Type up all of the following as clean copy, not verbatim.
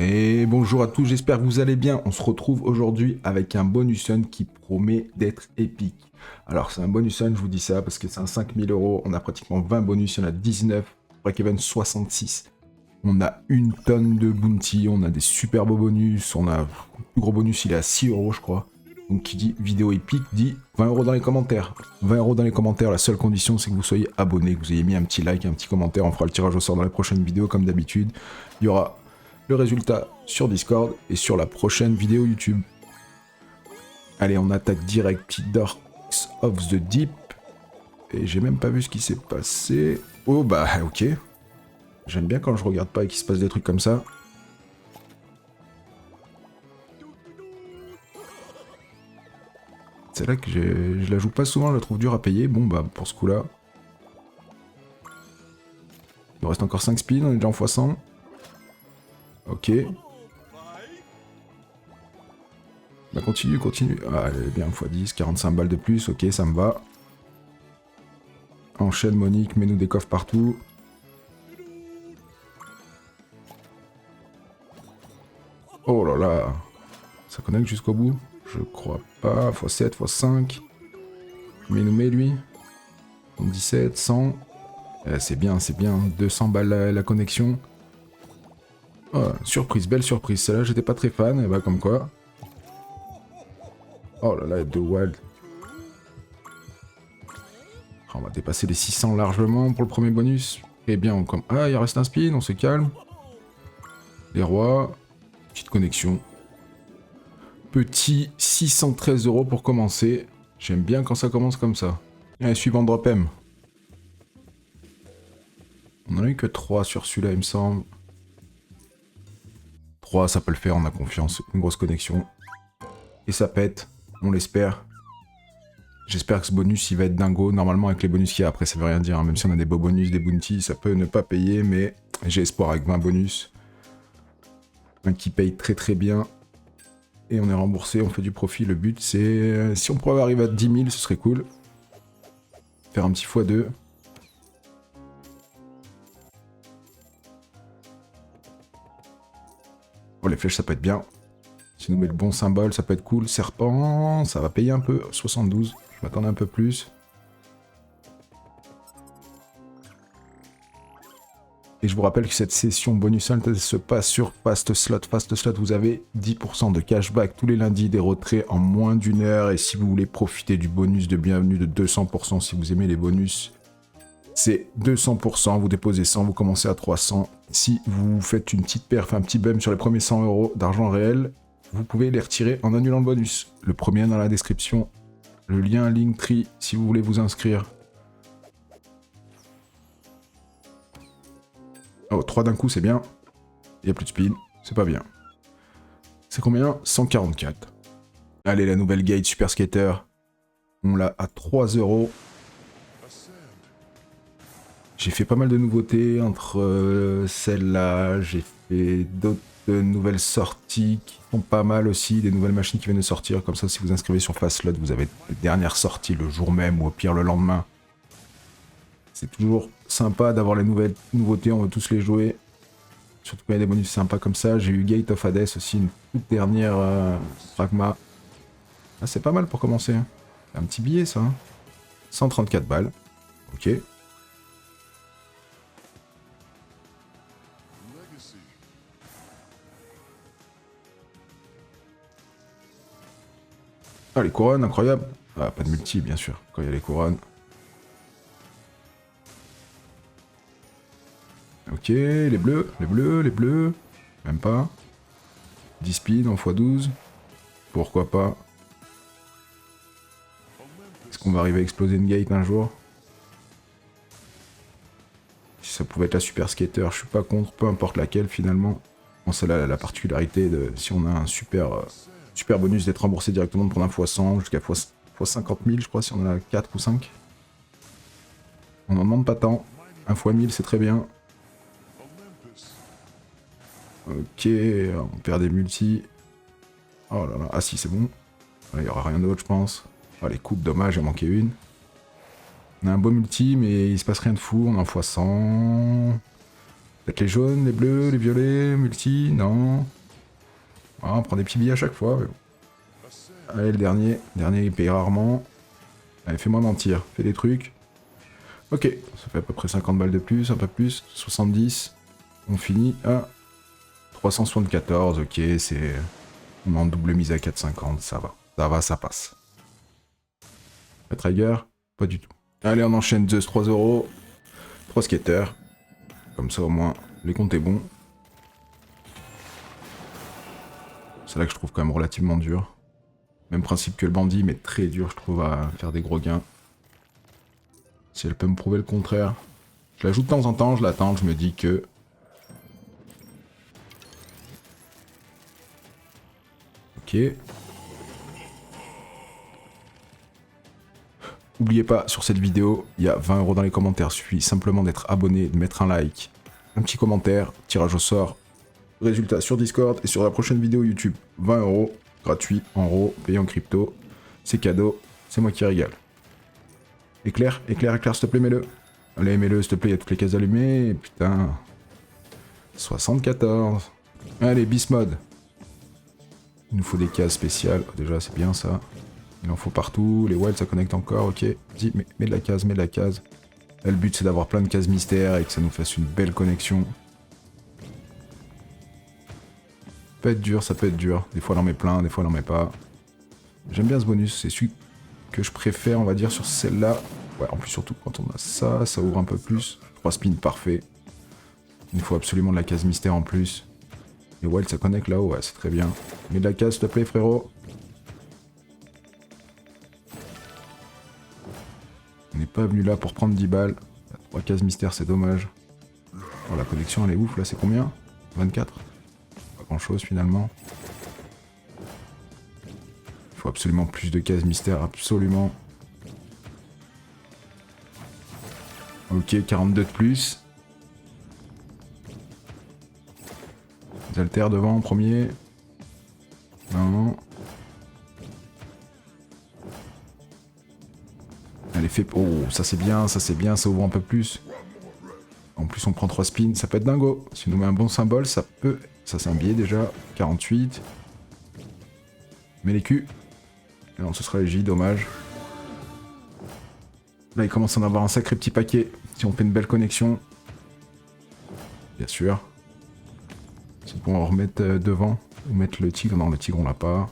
Et bonjour à tous, j'espère que vous allez bien. On se retrouve aujourd'hui avec un bonus sun qui promet d'être épique. Alors c'est un bonus sun, je vous dis ça, parce que c'est un 5000 €. On a pratiquement 20 bonus, il y en a 19. Break-even 66. On a une tonne de bounty, on a des super beaux bonus. On a le plus gros bonus, il est à 6 € je crois. Donc qui dit vidéo épique dit 20 € dans les commentaires. 20 € dans les commentaires, la seule condition c'est que vous soyez abonné, que vous ayez mis un petit like, un petit commentaire. On fera le tirage au sort dans les prochaines vidéos comme d'habitude. Il y aura le résultat sur Discord et sur la prochaine vidéo YouTube. Allez, on attaque direct Darks of the Deep. Et j'ai même pas vu ce qui s'est passé. Oh bah ok. J'aime bien quand je regarde pas et qu'il se passe des trucs comme ça. C'est là que je la joue pas souvent, je la trouve dure à payer. Bon bah pour ce coup là. Il nous reste encore 5 spins, on est déjà en x100. Ok. Bah continue. Ah, elle est bien x10, 45 balles de plus, ok, ça me va. Enchaîne Monique, mets-nous des coffres partout. Oh là là. Ça connecte jusqu'au bout? Je crois pas. x7, x5. Mets-nous lui. 17, 100. C'est bien. 200 balles la connexion. Oh, surprise, belle surprise. Celle-là, j'étais pas très fan, et bah comme quoi. Oh là là, de wild. On va dépasser les 600 largement pour le premier bonus. Et bien, comme... Ah, il reste un spin, on se calme. Les rois. Petite connexion. Petit 613 € pour commencer. J'aime bien quand ça commence comme ça. Allez, suivant drop M. On en a eu que 3 sur celui-là, il me semble. 3, ça peut le faire, on a confiance. Une grosse connexion. Et ça pète, on l'espère. J'espère que ce bonus, il va être dingo. Normalement, avec les bonus qu'il y a après, ça veut rien dire. Hein. Même si on a des beaux bonus, des bounties, ça peut ne pas payer. Mais j'ai espoir avec 20 bonus. Un qui paye très très bien. Et on est remboursé, on fait du profit. Le but, c'est... Si on pouvait arriver à 10 000, ce serait cool. Faire un petit x2. Oh, les flèches, ça peut être bien. Si on nous met le bon symbole, ça peut être cool. Serpent, ça va payer un peu. 72, je m'attendais un peu plus. Et je vous rappelle que cette session bonus elle se passe sur Fast Slot. Fast Slot, vous avez 10% de cashback tous les lundis, des retraits en moins d'une heure. Et si vous voulez profiter du bonus de bienvenue de 200%, si vous aimez les bonus, c'est 200%. Vous déposez 100, vous commencez à 300. Si vous faites une petite perf, un petit bum sur les premiers 100 € d'argent réel, vous pouvez les retirer en annulant le bonus. Le premier dans la description. Le lien Linktree si vous voulez vous inscrire. Oh, 3 d'un coup, c'est bien. Il n'y a plus de spin, c'est pas bien. C'est combien? 144. Allez, la nouvelle gate Super Skater. On l'a à 3 €. J'ai fait pas mal de nouveautés entre celle-là, j'ai fait d'autres nouvelles sorties qui sont pas mal aussi, des nouvelles machines qui viennent de sortir. Comme ça, si vous inscrivez sur Fastslot, vous avez les dernières sorties le jour même ou au pire le lendemain. C'est toujours sympa d'avoir les nouvelles nouveautés, on veut tous les jouer. Surtout quand il y a des bonus sympas comme ça. J'ai eu Gate of Hades aussi, une toute dernière Pragma. Ah, c'est pas mal pour commencer. Hein. C'est un petit billet ça. Hein. 134 balles. Ok. Ah, les couronnes, incroyable. Ah, pas de multi, bien sûr, quand il y a les couronnes. Ok, les bleus. Même pas. 10 speed en x12. Pourquoi pas. Est-ce qu'on va arriver à exploser une gate un jour? Si ça pouvait être la Super Skater, je suis pas contre, peu importe laquelle finalement. Bon, celle-là, elle a la particularité de, si on a un super bonus, d'être remboursé directement de prendre un x100 jusqu'à x 50 000, je crois, si on en a 4 ou 5. On n'en demande pas tant. Un x 1000, c'est très bien. Ok, on perd des multis. Oh là là, ah si, c'est bon. Il n'y aura rien d'autre, je pense. Oh, les coupes, dommage, il en manquait une. On a un beau multi, mais il se passe rien de fou. On est en x100. Peut-être les jaunes, les bleus, les violets, multi, non. Ah, on prend des petits billets à chaque fois. Mais bon. Allez, le dernier. Le dernier, il paye rarement. Allez, fais-moi mentir. Fais des trucs. Ok, ça fait à peu près 50 balles de plus, un peu plus. 70. On finit à 374. Ok, c'est... On est en double mise à 4,50. Ça va. Ça va, ça passe. La Trigger, pas du tout. Allez, on enchaîne Zeus 3 euros. 3 skaters. Comme ça, au moins, les comptes est bon. C'est là que je trouve quand même relativement dur. Même principe que le bandit, mais très dur, je trouve, à faire des gros gains. Si elle peut me prouver le contraire. Je la joue de temps en temps, je l'attends, je me dis que... Ok. N'oubliez pas, sur cette vidéo, il y a 20 € dans les commentaires. Il suffit simplement d'être abonné, de mettre un like, un petit commentaire, tirage au sort. Résultat sur Discord et sur la prochaine vidéo YouTube. 20 €, gratuit, en euros, payé en crypto. C'est cadeau, c'est moi qui régale. Éclair, éclair, éclair, s'il te plaît, mets-le. Allez, mets-le, s'il te plaît, il y a toutes les cases allumées. Putain. 74. Allez, Beast Mode. Il nous faut des cases spéciales. Déjà, c'est bien ça. Il en faut partout. Les wilds, ça connecte encore. Ok. Vas-y, mets de la case, mets de la case. Là, le but, c'est d'avoir plein de cases mystères et que ça nous fasse une belle connexion. Ça peut être dur, ça peut être dur. Des fois, elle en met plein, des fois, elle en met pas. J'aime bien ce bonus. C'est celui que je préfère, on va dire, sur celle-là. Ouais, en plus, surtout quand on a ça, ça ouvre un peu plus. 3 spins, parfait. Il nous faut absolument de la case mystère en plus. Les wilds, ça connecte là-haut, ouais, c'est très bien. Mets de la case, s'il te plaît, frérot. On n'est pas venu là pour prendre 10 balles. 3 cases mystères, c'est dommage. Oh, la connexion, elle est ouf, là, c'est combien? 24. Pas grand-chose, finalement. Il faut absolument plus de cases mystères, absolument. Ok, 42 de plus. Les haltères devant en premier. Non. Allez, fait... Oh, ça c'est bien, ça ouvre un peu plus. En plus, on prend 3 spins, ça peut être dingo. Si on nous met un bon symbole, ça peut... Ça, c'est un billet déjà. 48. Mets les culs. Et non, ce sera les J, dommage. Là, il commence à en avoir un sacré petit paquet. Si on fait une belle connexion. Bien sûr. C'est pour en remettre devant. Ou mettre le tigre. Non, le tigre, on l'a pas.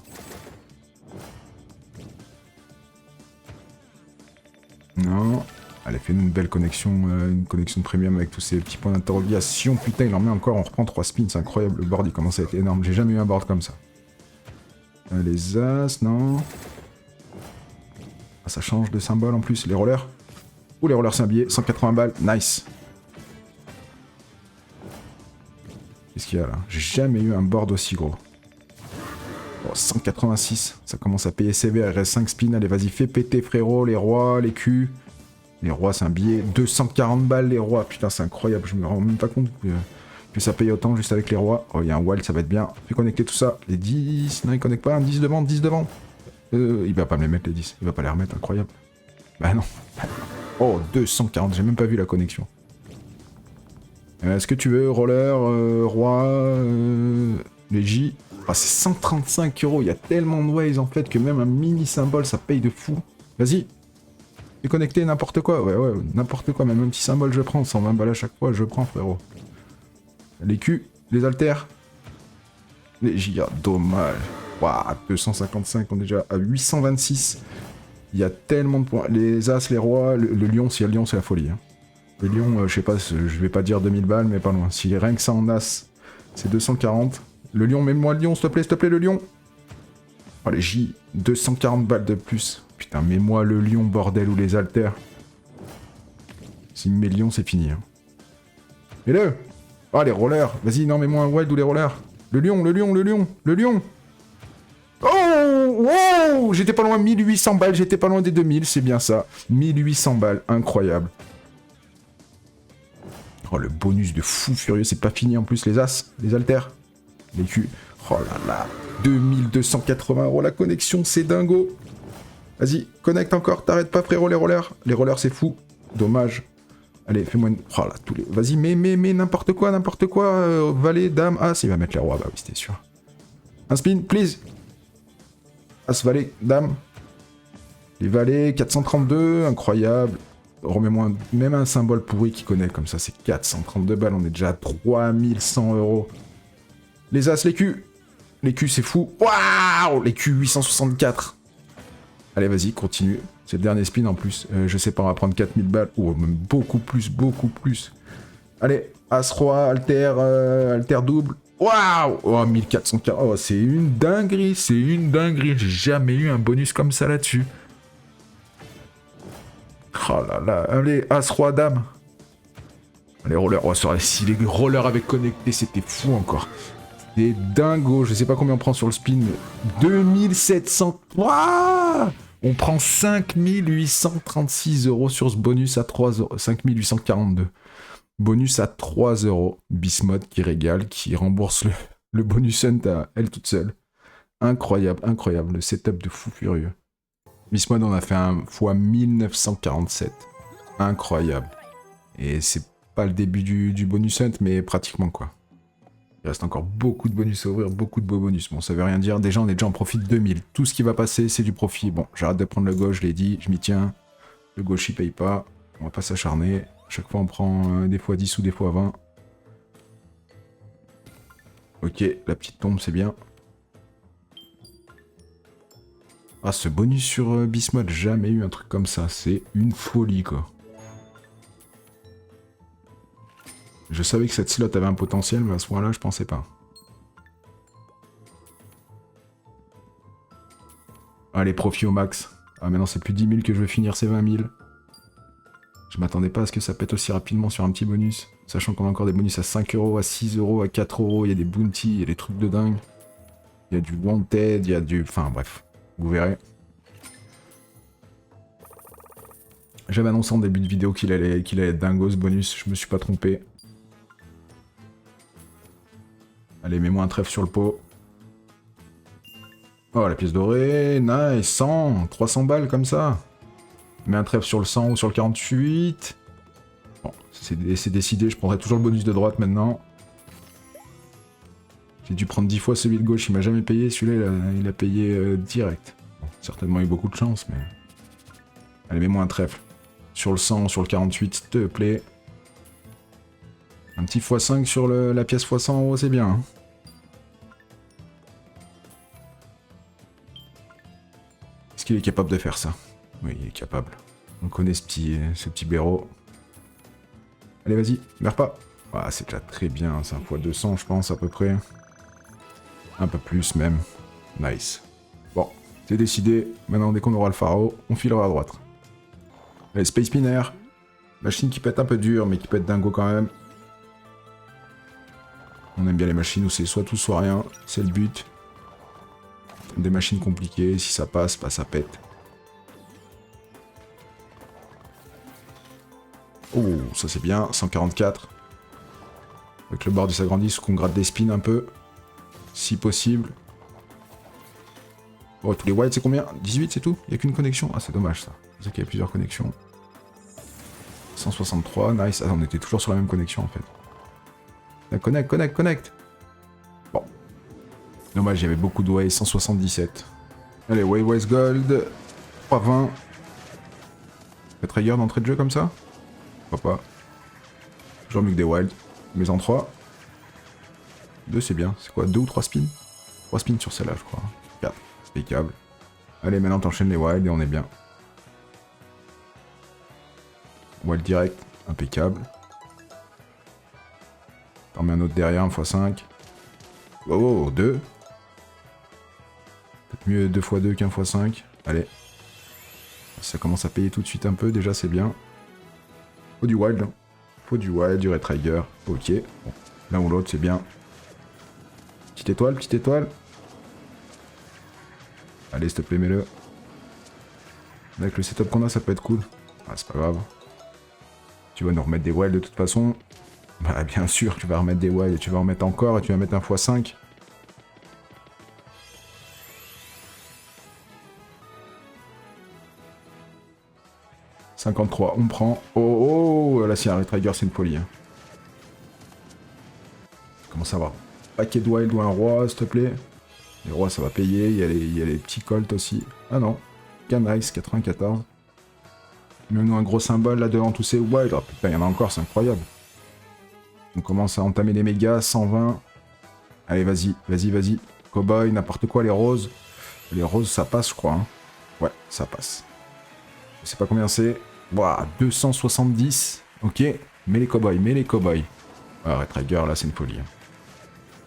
Non. Allez, fais-nous une belle connexion. Une connexion premium avec tous ces petits points d'interrogation. Putain, il en met encore. On reprend 3 spins. C'est incroyable. Le board, il commence à être énorme. J'ai jamais eu un board comme ça. Les As, non. Ah, ça change de symbole en plus. Les rollers. Ouh, les rollers, c'est un billet. 180 balles. Nice. Qu'est-ce qu'il y a là? J'ai jamais eu un board aussi gros. Oh, 186. Ça commence à payer sévère. Il reste 5 spins. Allez, vas-y, fais péter, frérot. Les rois, les culs. Les rois, c'est un billet. 240 balles, les rois. Putain, c'est incroyable. Je me rends même pas compte que ça paye autant juste avec les rois. Oh, il y a un wild, ça va être bien. Fais connecter tout ça. Les 10. Non, il connecte pas. Un 10 devant, 10 devant. Il va pas me les mettre, les 10. Il va pas les remettre. Incroyable. Bah non. Oh, 240. J'ai même pas vu la connexion. Est-ce que tu veux roller, roi, les J? Ah, c'est 135 €. Il y a tellement de ways en fait que même un mini symbole ça paye de fou. Vas-y. Fais connecter n'importe quoi. Ouais, n'importe quoi. Même un petit symbole je prends. 120 balles à chaque fois, je prends, frérot. Les Q, les haltères. Les J, dommage. Waouh, 255, on est déjà à 826. Il y a tellement de points. Les As, les rois, le lion, s'il y a le lion, c'est la folie. Hein. Le lion, je sais pas, je vais pas dire 2000 balles, mais pas loin. Si rien que ça en as, c'est 240. Le lion, mets-moi le lion, s'il te plaît, le lion. Oh, les J, 240 balles de plus. Putain, mets-moi le lion, bordel, ou les haltères. S'il me met le lion, c'est fini. Hein. Mets-le. Oh, les rollers. Vas-y, non, mets-moi un wild ou les rollers. Le lion, le lion, le lion, le lion. Oh, wow, j'étais pas loin, 1800 balles, j'étais pas loin des 2000, c'est bien ça. 1800 balles, incroyable. Oh, le bonus de fou furieux, c'est pas fini en plus, les as, les haltères, les culs. Oh là là, 2280 € la connexion, c'est dingo. Vas-y, connecte encore, t'arrêtes pas frérot les rollers. Les rollers c'est fou, dommage. Allez, fais-moi une... Oh là, tous les... Vas-y, mais n'importe quoi, valet, dame, as, il va mettre les rois, bah oui, c'était sûr. Un spin, please. As, valet, dame. Les valets, 432, incroyable. Remets-moi même un symbole pourri qui connaît, comme ça, c'est 432 balles, on est déjà à 3100 €. Les as, les culs. Les culs, c'est fou. Waouh, les culs, 864. Allez, vas-y, continue. C'est le dernier spin en plus. Je sais pas, on va prendre 4000 balles. Ou même beaucoup plus, beaucoup plus. Allez, As-Roi, Alter, Alter double. Waouh, oh, 1440. Oh, c'est une dinguerie, c'est une dinguerie. J'ai jamais eu un bonus comme ça là-dessus. Oh là là, allez, As-Roi, Dame. Allez, roller. Oh, si les rollers avaient connecté, c'était fou encore. C'est dingo. Je sais pas combien on prend sur le spin. 2700. Waouh, on prend 5836 € sur ce bonus à 3 €. 5842. Bonus à 3 €. Bismode qui régale, qui rembourse le bonus hunt à elle toute seule. Incroyable, incroyable. Le setup de fou furieux. Bismode, on a fait un x 1947. Incroyable. Et c'est pas le début du bonus hunt, mais pratiquement quoi. Il reste encore beaucoup de bonus à ouvrir, beaucoup de beaux bonus. Bon, ça veut rien dire. Déjà, on est déjà en profit de 2000. Tout ce qui va passer, c'est du profit. Bon, j'arrête de prendre le gauche, je l'ai dit, je m'y tiens. Le gauche, il paye pas. On va pas s'acharner. Chaque fois, on prend des fois 10 ou des fois 20. Ok, la petite tombe, c'est bien. Ah, ce bonus sur Bismode, jamais eu un truc comme ça. C'est une folie, quoi. Je savais que cette slot avait un potentiel, mais à ce point-là, je pensais pas. Allez, profit au max. Ah, maintenant, c'est plus 10 000 que je veux finir, c'est 20 000. Je m'attendais pas à ce que ça pète aussi rapidement sur un petit bonus. Sachant qu'on a encore des bonus à 5 €, à 6 €, à 4 €. Il y a des bounties, il y a des trucs de dingue. Il y a du wanted, il y a du... Enfin, bref. Vous verrez. J'avais annoncé en début de vidéo qu'il allait être dingo ce bonus. Je me suis pas trompé. Allez, mets-moi un trèfle sur le pot. Oh, la pièce dorée. Nice. 100. 300 balles comme ça. Mets un trèfle sur le 100 ou sur le 48. Bon, c'est décidé. Je prendrai toujours le bonus de droite maintenant. J'ai dû prendre 10 fois celui de gauche. Il m'a jamais payé. Celui-là, il a payé direct. Bon, certainement eu beaucoup de chance, mais... Allez, mets-moi un trèfle. Sur le 100, sur le 48, s'il te plaît. Un petit x5 sur la pièce x100 en haut, c'est bien. Hein. Est-ce qu'il est capable de faire ça? Oui, il est capable. On connaît ce petit blaireau. Allez, vas-y, meurs pas. Ah, c'est déjà très bien, c'est un x200, je pense, à peu près. Un peu plus, même. Nice. Bon, c'est décidé. Maintenant, dès qu'on aura le pharaon, on filera à droite. Allez, Space Spinner. Machine qui peut être un peu dure, mais qui peut être dingo quand même. On aime bien les machines où c'est soit tout, soit rien. C'est le but. Des machines compliquées, si ça passe, bah ça pète. Oh, ça c'est bien, 144. Avec le bord s'agrandisse, qu'on gratte des spins un peu. Si possible. Oh, tous les whites c'est combien? 18 c'est tout? Il n'y a qu'une connexion? Ah, c'est dommage ça. C'est ça qu'il y a plusieurs connexions. 163, nice. Ah, on était toujours sur la même connexion en fait. Connect. Bon. Dommage, il y avait beaucoup de Way, 177. Allez, Wise Gold. 320. Peut-être ailleurs d'entrée de jeu comme ça? Pourquoi pas. Toujours mieux que des Wild. Mais en 3. 2 c'est bien. C'est quoi? 2 ou 3 spins? 3 spins sur celle-là, je crois. 4. C'est impeccable. Allez, maintenant t'enchaînes les Wild et on est bien. Wild direct. Impeccable. T'en mets un autre derrière, un x5. Oh, 2. Peut-être mieux 2 x 2 qu'un x 5. Allez. Ça commence à payer tout de suite un peu, déjà c'est bien. Faut du wild. Faut du wild, du red trigger. Ok. Bon. L'un ou l'autre, c'est bien. Petite étoile. Allez, s'il te plaît, mets-le. Avec le setup qu'on a, ça peut être cool. Ah, c'est pas grave. Tu vas nous remettre des wilds de toute façon. Bah bien sûr, tu vas remettre des wilds et tu vas en mettre encore et tu vas mettre un x5. 53, on prend. Oh, là, c'est un Retrigger, c'est une folie. Hein. Comment ça va? Paquet de Wild ou un roi, s'il te plaît. Les rois, ça va payer. Il y a les petits Colts aussi. Ah non. Canrice, 94. Même nous un gros symbole là devant tous ces Wild. Oh putain, il y en a encore, c'est incroyable. On commence à entamer les mégas, 120. Allez, vas-y, vas-y, vas-y. Cowboy, n'importe quoi, les roses. Les roses, ça passe, je crois. Hein. Ouais, ça passe. Je sais pas combien c'est. Ouah, 270. Ok. Mais les cowboys, mais les cowboys. Ah, Retrigger, là, c'est une folie. Hein.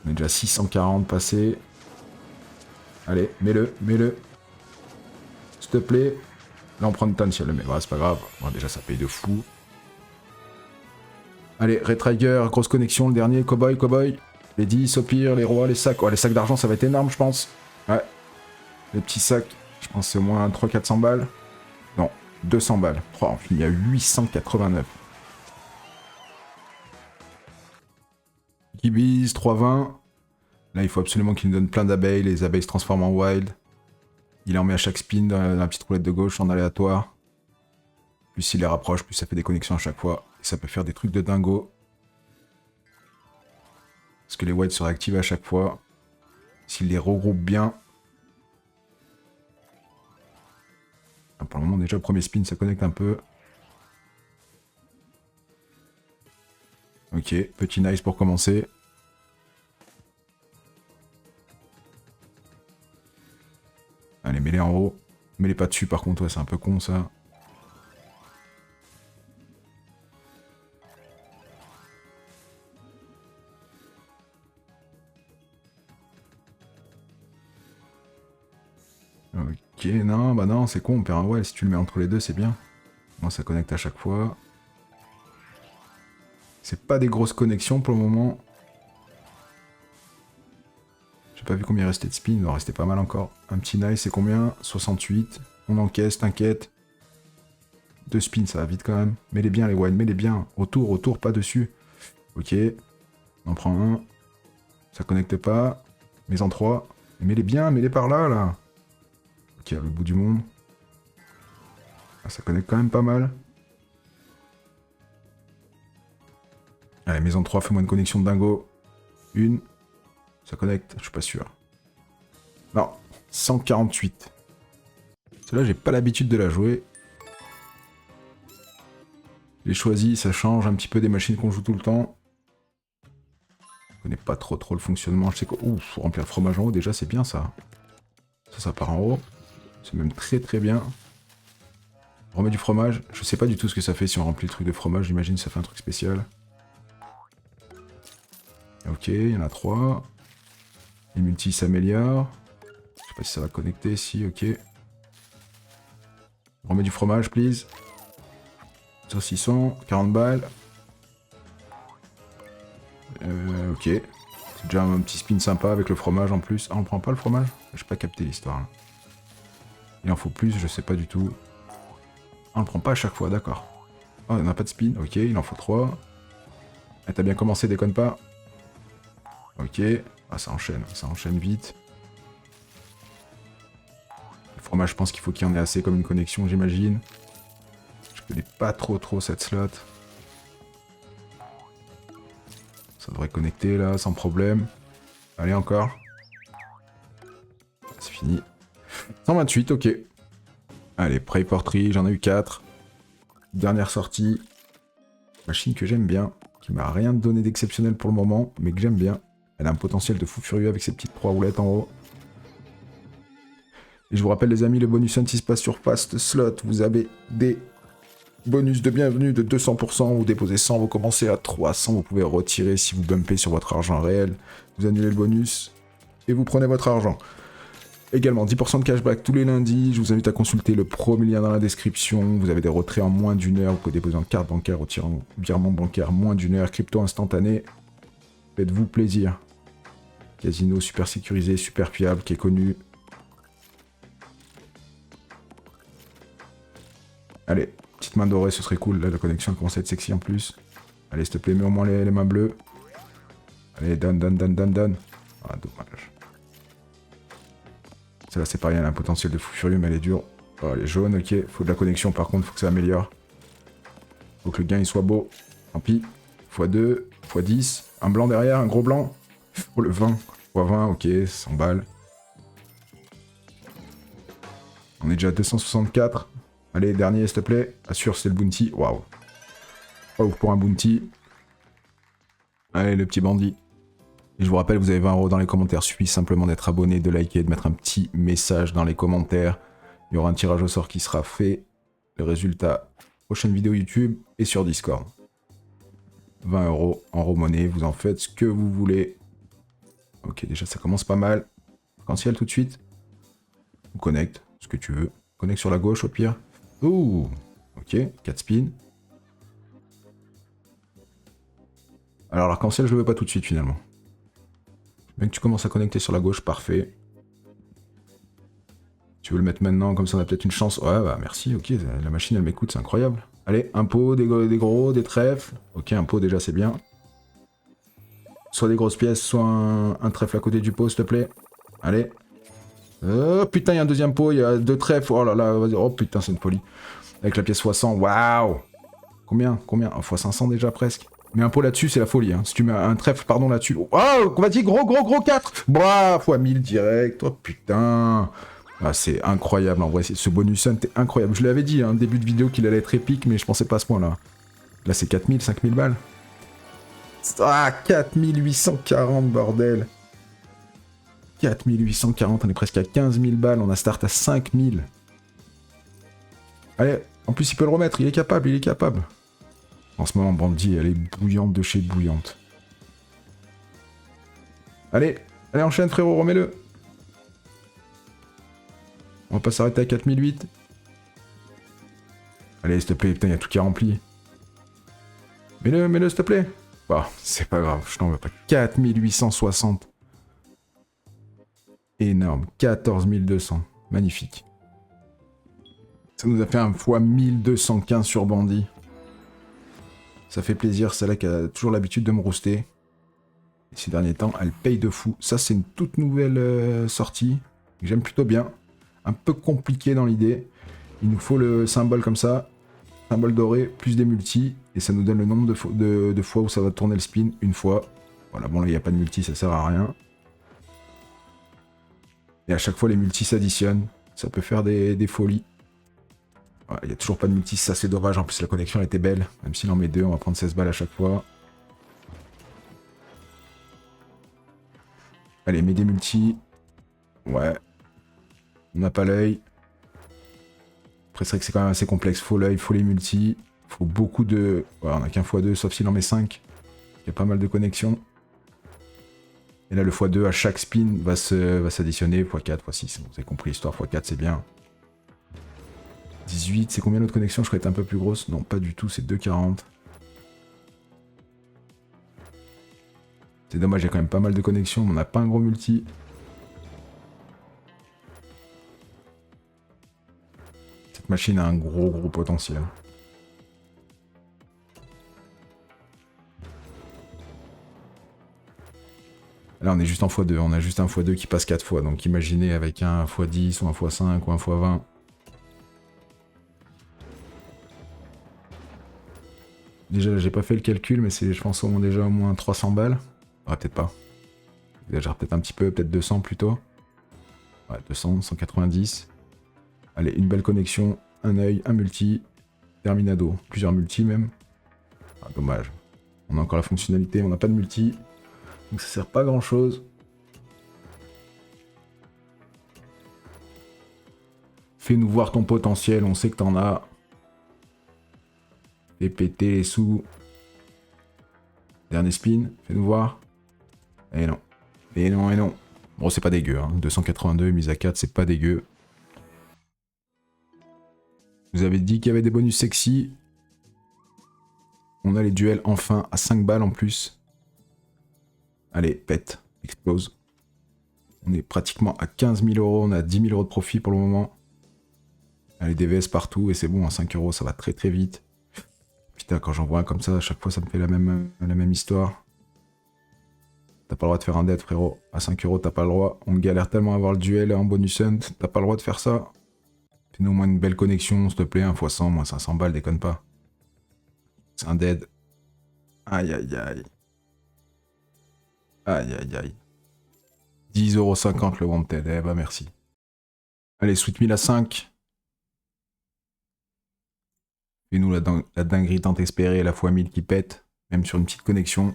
On est déjà 640 passés. Allez, mets-le, mets-le. S'il te plaît. Là, on prend une tonne si elle le met. Ouais, c'est pas grave. Bon, déjà, ça paye de fou. Allez, Retrigger, grosse connexion, le dernier. Cowboy, cowboy. Les 10 au pire, les rois, les sacs. Oh, les sacs d'argent, ça va être énorme, je pense. Ouais. Les petits sacs, je pense que c'est au moins 300-400 balles. Non, 200 balles. Oh, on finit à 889. Gibbies, 320. Là, il faut absolument qu'il nous donne plein d'abeilles. Les abeilles se transforment en wild. Il en met à chaque spin dans la petite roulette de gauche en aléatoire. Plus il les rapproche, plus ça fait des connexions à chaque fois. Et ça peut faire des trucs de dingo. Parce que les wilds se réactivent à chaque fois. S'il les regroupe bien. Pour le moment, déjà, le premier spin, ça connecte un peu. Ok, petit nice pour commencer. Allez, mets-les en haut. Mets-les pas dessus, par contre, ouais, c'est un peu con, ça. Ok, non, bah non, c'est con, on perd un well. Si tu le mets entre les deux, c'est bien. Moi, ça connecte à chaque fois. C'est pas des grosses connexions pour le moment. J'ai pas vu combien il restait de spin, il doit rester pas mal encore. Un petit nice, c'est combien? 68. On encaisse, t'inquiète. 2 spins, ça va vite quand même. Mets-les bien, les wines, mets-les bien. Autour, pas dessus. Ok. On en prend un. Ça connecte pas. Mets en 3. Mets-les bien, mets-les par là, là. Ok, le bout du monde. Ah, ça connecte quand même pas mal. Allez, mets en 3, fais-moi une connexion de dingo. Une. Ça connecte, je suis pas sûr. Non, 148. Celle-là, j'ai pas l'habitude de la jouer. Les choisis, ça change un petit peu des machines qu'on joue tout le temps. Je connais pas trop le fonctionnement. Je sais quoi. Ouh, faut remplir le fromage en haut, déjà, c'est bien ça. Ça part en haut. C'est même très bien. On remet du fromage. Je sais pas du tout ce que ça fait si on remplit le truc de fromage. J'imagine que ça fait un truc spécial. Ok, il y en a 3. Les multis s'améliorent. Je sais pas si ça va connecter. Si, ok. On remet du fromage, please. Saucisson, 40 balles. Ok. C'est déjà un petit spin sympa avec le fromage en plus. Ah, on prend pas le fromage? J'ai pas capté l'histoire. Là. Il en faut plus, je sais pas du tout. Ah, on le prend pas à chaque fois, d'accord. Oh, on n'a pas de spin, ok, il en faut 3. Ah, t'as bien commencé, déconne pas. Ok. Ah, ça enchaîne vite. Le fromage, je pense qu'il faut qu'il y en ait assez comme une connexion, j'imagine. Je connais pas trop cette slot. Ça devrait connecter là, sans problème. Allez, encore. C'est fini. 128, ok. Allez, Pray Portrait, j'en ai eu 4. Dernière sortie. Machine que j'aime bien, qui m'a rien donné d'exceptionnel pour le moment, mais que j'aime bien. Elle a un potentiel de fou furieux avec ses petites 3 roulettes en haut. Et je vous rappelle les amis, le bonus hunt, il se passe sur Fast Slot. Vous avez des bonus de bienvenue de 200%. Vous déposez 100, vous commencez à 300. Vous pouvez retirer si vous bumpez sur votre argent réel. Vous annulez le bonus et vous prenez votre argent. Également, 10% de cashback tous les lundis. Je vous invite à consulter le premier lien dans la description. Vous avez des retraits en moins d'une heure. Vous pouvez déposer en carte bancaire, retirer en virement bancaire moins d'une heure. Crypto instantané. Faites-vous plaisir. Casino super sécurisé, super fiable, qui est connu. Allez, petite main dorée, ce serait cool. Là, la connexion commence à être sexy en plus. Allez, s'il te plaît, mets au moins les mains bleues. Allez, donne. Ah, dommage. Celle-là, c'est pareil, elle a un potentiel de fou furieux, mais elle est dure. Oh, elle est jaune, ok. Faut de la connexion, par contre, faut que ça améliore. Faut que le gain il soit beau. Tant pis. x2, x10. Un blanc derrière, un gros blanc. Oh le 20. x20, ok, 100 balles. On est déjà à 264. Allez, dernier, s'il te plaît. Assure, c'est le bounty. Waouh. Oh, pour un bounty. Allez, le petit bandit. Et je vous rappelle, vous avez 20 € dans les commentaires. Suffit simplement d'être abonné, de liker, de mettre un petit message dans les commentaires. Il y aura un tirage au sort qui sera fait. Le résultat, prochaine vidéo YouTube et sur Discord. 20 € en Romonnaie, vous en faites ce que vous voulez. Ok, déjà ça commence pas mal. Arc-en-ciel tout de suite. On connecte, ce que tu veux. Connecte sur la gauche au pire. Ouh, ok, 4 spins. Alors l'arc-en-ciel, je le veux pas tout de suite finalement. Bien que tu commences à connecter sur la gauche, parfait. Tu veux le mettre maintenant, comme ça on a peut-être une chance. Ouais, bah merci, ok, la machine elle m'écoute, c'est incroyable. Allez, un pot, des gros, des trèfles. Ok, un pot déjà c'est bien. Soit des grosses pièces, soit un trèfle à côté du pot, s'il te plaît. Allez. Oh putain, il y a un deuxième pot, il y a 2 trèfles. Oh là là, vas-y. Oh putain, c'est une folie. Avec la pièce x100, waouh. Combien oh, x500 déjà presque. Mais un pot là-dessus, c'est la folie. Hein. Si tu mets un trèfle, pardon, là-dessus. Oh, on va dire gros 4. Bah, x1000 direct. Oh putain. Ah, c'est incroyable en vrai. Ce bonus hunt est incroyable. Je l'avais dit, hein, début de vidéo, qu'il allait être épique, mais je pensais pas à ce point-là. Là, c'est 4000, 5000 balles. Ah, 4840, bordel. 4840, on est presque à 15 000 balles. On a start à 5000. Allez, en plus, il peut le remettre. Il est capable, il est capable. En ce moment, Bandit, elle est bouillante de chez bouillante. Allez, allez, enchaîne, frérot, remets-le. On va pas s'arrêter à 4008. Allez, s'il te plaît, putain, il y a tout qui est rempli. Mets-le, s'il te plaît. Bah, c'est pas grave, je t'en veux pas. 4860. Énorme. 14 200. Magnifique. Ça nous a fait un fois 1215 sur Bandit. Ça fait plaisir, celle-là qui a toujours l'habitude de me rooster. Et ces derniers temps, elle paye de fou. Ça, c'est une toute nouvelle sortie. J'aime plutôt bien. Un peu compliqué dans l'idée. Il nous faut le symbole comme ça. Symbole doré, plus des multis. Et ça nous donne le nombre de fois où ça va tourner le spin. Une fois. Voilà, bon là, il n'y a pas de multi, ça sert à rien. Et à chaque fois, les multis s'additionnent. Ça peut faire des folies. Il n'y a toujours pas de multi, ça c'est dommage. En plus, la connexion elle était belle. Même s'il en met 2, on va prendre 16 balles à chaque fois. Allez, mets des multis. Ouais. On n'a pas l'œil. Après, c'est vrai que c'est quand même assez complexe. Faut l'œil, faut les multis. Faut beaucoup de... Ouais, on n'a qu'un x2, sauf s'il en met 5. Il y a pas mal de connexions. Et là, le x2 à chaque spin va s'additionner. x4, x6. Bon, vous avez compris l'histoire. x4, c'est bien. 18, c'est combien notre connexion? Je crois qu'elle est un peu plus grosse. Non, pas du tout, c'est 2,40. C'est dommage, il y a quand même pas mal de connexions, mais on n'a pas un gros multi. Cette machine a un gros potentiel. Là, on est juste en x2. On a juste un x2 qui passe 4 fois. Donc imaginez avec un x10 ou un x5 ou un x20. Déjà, j'ai pas fait le calcul, mais c'est, je pense, déjà au moins 300 balles. Ouais, peut-être pas. Déjà, peut-être un petit peu, peut-être 200 plutôt. Ouais, 200, 190. Allez, une belle connexion, un œil, un multi. Terminado. Plusieurs multis même. Ah, dommage. On a encore la fonctionnalité, on n'a pas de multi. Donc ça sert pas à grand chose. Fais-nous voir ton potentiel, on sait que t'en as. Fais péter les sous. Dernier spin, fais-nous voir. Et non. Et non, et non. Bon, c'est pas dégueu, hein. 282 mise à 4, c'est pas dégueu. Vous avez dit qu'il y avait des bonus sexy. On a les duels enfin à 5 balles en plus. Allez, pète, explose. On est pratiquement à 15 000 €, on a 10 000 € de profit pour le moment. Allez, DVS partout et c'est bon, à 5 €, ça va très très vite. Putain, quand j'en vois un comme ça, à chaque fois ça me fait la même histoire. T'as pas le droit de faire un dead, frérot. À 5 €, t'as pas le droit. On galère tellement à avoir le duel en bonus hunt. T'as pas le droit de faire ça. Fais-nous au moins une belle connexion, s'il te plaît. Un x100, moins 500 balles, déconne pas. C'est un dead. Aïe, aïe, aïe. Aïe, aïe, aïe. 10,50€ le wanted. Eh bah, merci. Allez, Sweet Meal à 5. Fais-nous la dinguerie tant espérée, la fois 1000 qui pète. Même sur une petite connexion.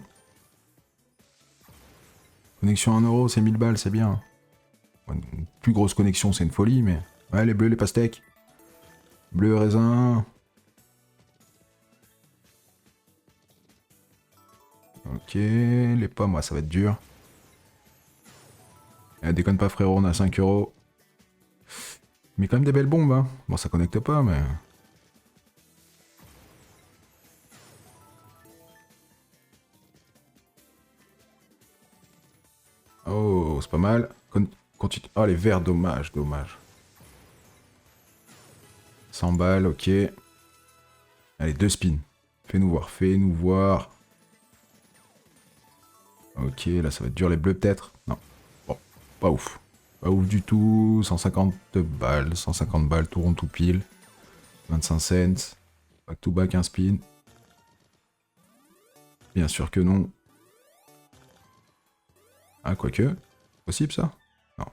Connexion à 1€, c'est 1000 balles, c'est bien. Une plus grosse connexion, c'est une folie, mais... Ouais, les bleus, les pastèques. Bleu raisin. Ok, les pommes, ouais, ça va être dur. Déconne pas frérot, on a 5€. Mais quand même des belles bombes, hein. Bon, ça connecte pas, mais... Oh, c'est pas mal. Continue. Oh, les verts, dommage, dommage. 100 balles, ok. Allez, 2 spins. Fais-nous voir, fais-nous voir. Ok, là, ça va être dur, les bleus, peut-être. Non. Bon, pas ouf. Pas ouf du tout. 150 balles, 150 balles, tout rond, tout pile. 25 cents. Back to back, un spin. Bien sûr que non. Ah, quoique. Possible, ça? Non.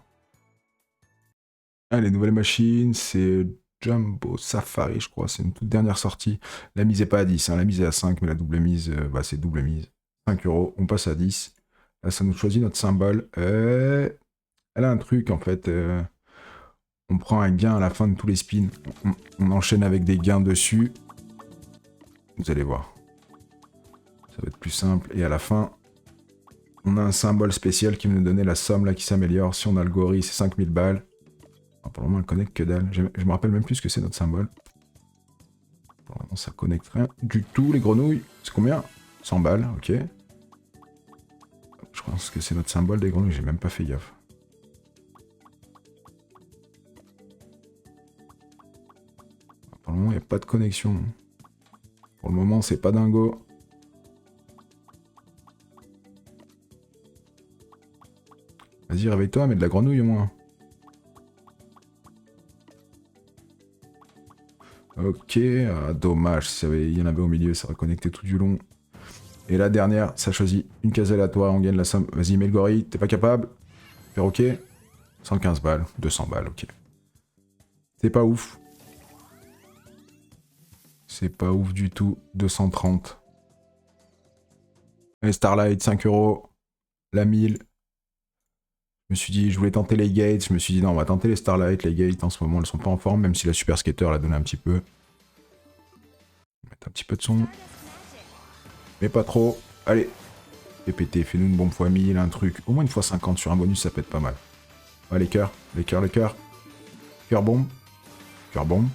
Ah, les nouvelles machines, c'est Jumbo Safari, je crois. C'est une toute dernière sortie. La mise est pas à 10, hein. La mise est à 5, mais la double mise, bah, c'est double mise. 5€. On passe à 10. Là, ça nous choisit notre symbole. Elle a un truc, en fait. On prend un gain à la fin de tous les spins. On enchaîne avec des gains dessus. Vous allez voir. Ça va être plus simple. Et à la fin, on a un symbole spécial qui va nous donner la somme là qui s'améliore. Si on a le gorille, c'est 5000 balles. Ah, pour le moment, elle connecte que dalle. Je me rappelle même plus ce que c'est notre symbole. Pour le moment, ça connecte rien du tout. Les grenouilles, c'est combien? 100 balles, ok. Je pense que c'est notre symbole des grenouilles, j'ai même pas fait gaffe. Pour le moment, il n'y a pas de connexion. Pour le moment, c'est pas dingo. Vas-y, réveille-toi, mets de la grenouille au moins. Ok, dommage, il y en avait au milieu, ça va connecter tout du long. Et la dernière, ça choisit une case aléatoire, on gagne la somme. Vas-y, mets le gorille, t'es pas capable? Faire ok? 115 balles, 200 balles, ok. C'est pas ouf. C'est pas ouf du tout, 230. Les Starlight, 5€. La 1000. Je me suis dit, je voulais tenter les gates. Je me suis dit, non, on va tenter les Starlight. Les gates, en ce moment, elles sont pas en forme, même si la Super Skater l'a donné un petit peu. On va mettre un petit peu de son. Mais pas trop. Allez. Fais péter, fais-nous une bombe x 1000, un truc. Au moins une fois 50 sur un bonus, ça peut être pas mal. Ouais, les cœurs, les cœurs, les cœurs. Cœur bombe. Cœur bombe.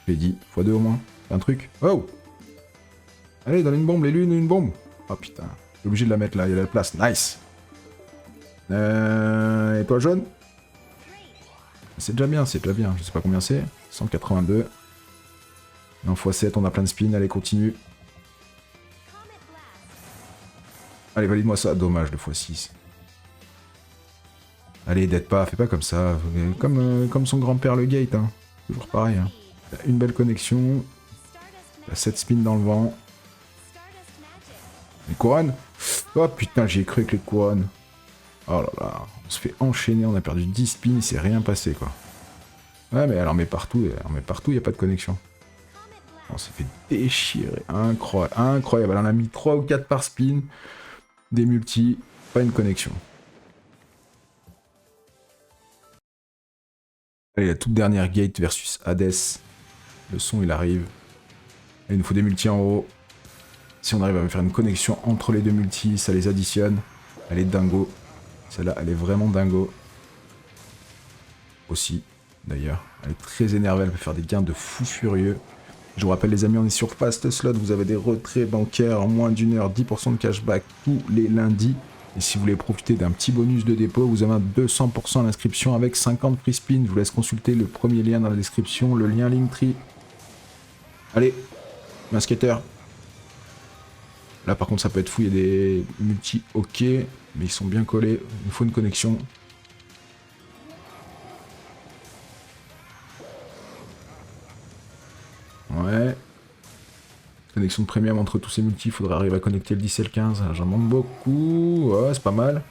J'ai dit, x2 au moins. Un truc. Oh! Allez, donne une bombe, les lunes, une bombe. Oh putain. J'ai obligé de la mettre là, il y a la place. Nice! Et toi, jaune? C'est déjà bien, c'est déjà bien. Je sais pas combien c'est. 182. Non, x7, on a plein de spins. Allez, continue. Allez, valide-moi ça. Dommage, le x6. Allez, d'être pas, fais pas comme ça. Comme son grand-père le Gate, hein. Toujours pareil, hein. Une belle connexion. 7 spins dans le vent. Les couronnes? Oh putain, j'y ai cru avec les couronnes. Oh là là, on se fait enchaîner, on a perdu 10 spins, il s'est rien passé quoi. Ouais, mais elle en met partout, il n'y a pas de connexion. On s'est fait déchirer, incroyable, incroyable. Elle en a mis 3 ou 4 par spin, des multis, pas une connexion. Allez, la toute dernière gate versus Hades. Le son il arrive. Et il nous faut des multis en haut. Si on arrive à me faire une connexion entre les deux multis, ça les additionne. Elle est dingo. Celle-là, elle est vraiment dingo. Aussi, d'ailleurs. Elle est très énervée, elle peut faire des gains de fou furieux. Je vous rappelle les amis, on est sur Fast Slot, vous avez des retraits bancaires en moins d'une heure, 10% de cashback tous les lundis. Et si vous voulez profiter d'un petit bonus de dépôt, vous avez un 200% à l'inscription avec 50 free spins. Je vous laisse consulter le premier lien dans la description, le lien Linktree. Allez, un skater. Là par contre ça peut être fou, il y a des multi ok, mais ils sont bien collés, il faut une connexion. Ouais. connexion de premium entre tous ces multis, il faudrait arriver à connecter le 10 et le 15. J'en manque beaucoup. Ouais, c'est pas mal.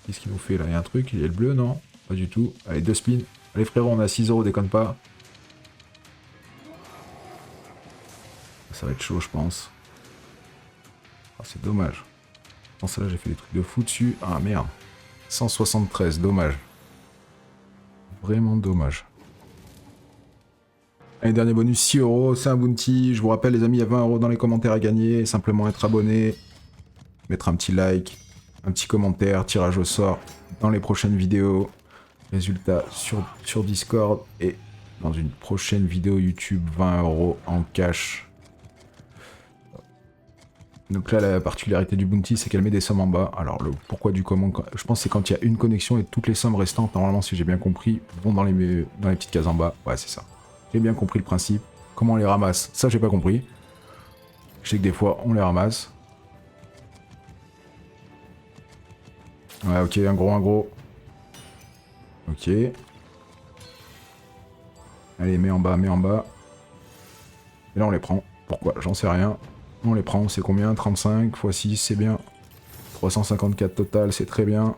Qu'est-ce qu'il nous fait là? Il y a un truc, il y a le bleu, non? Pas du tout. Allez, 2 spins. Allez frérot, on a 6 euros, déconne pas. Ça va être chaud, je pense. Ah, c'est dommage. Dans celle-là, j'ai fait des trucs de fou dessus. Ah merde. 173, dommage. Vraiment dommage. Allez, dernier bonus, 6 euros, c'est un bounty. Je vous rappelle les amis, il y a 20 euros dans les commentaires à gagner. Simplement être abonné, mettre un petit like, un petit commentaire, tirage au sort dans les prochaines vidéos. Résultat sur Discord et dans une prochaine vidéo YouTube, 20 euros en cash. Donc là, la particularité du bounty, c'est qu'elle met des sommes en bas. Alors, le pourquoi du comment, je pense que c'est quand il y a une connexion et toutes les sommes restantes, normalement, si j'ai bien compris, vont dans les petites cases en bas. Ouais, c'est ça. J'ai bien compris le principe. Comment on les ramasse, ça, j'ai pas compris. Je sais que des fois, on les ramasse. Ouais, ok, un gros. Ok. Allez, mets en bas. Et là, on les prend. Pourquoi? J'en sais rien. On les prend, c'est combien? 35 x 6, c'est bien. 354 total, c'est très bien.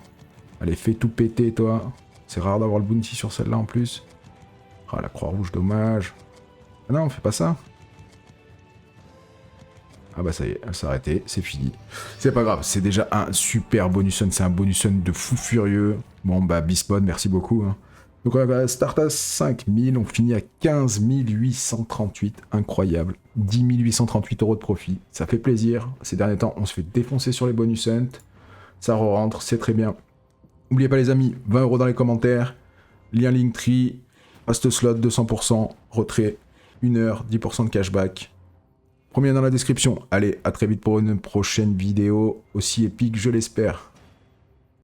Allez, fais tout péter, toi. C'est rare d'avoir le bounty sur celle-là, en plus. Ah, la croix rouge, dommage. Ah non, on fait pas ça. Ah bah ça y est, elle s'est arrêtée, c'est fini. C'est pas grave, c'est déjà un super bonus c'est un bonus de fou furieux. Bon bah, Bispod, merci beaucoup. Hein. Donc on va start à 5000, on finit à 15 838, incroyable. 10 838 euros de profit, ça fait plaisir. Ces derniers temps, on se fait défoncer sur les bonus hunt. Ça re-rentre, c'est très bien. N'oubliez pas les amis, 20 euros dans les commentaires. Lien Linktree, post slot 200%, retrait, 1 heure, 10% de cashback. Premier dans la description. Allez, à très vite pour une prochaine vidéo, aussi épique, je l'espère.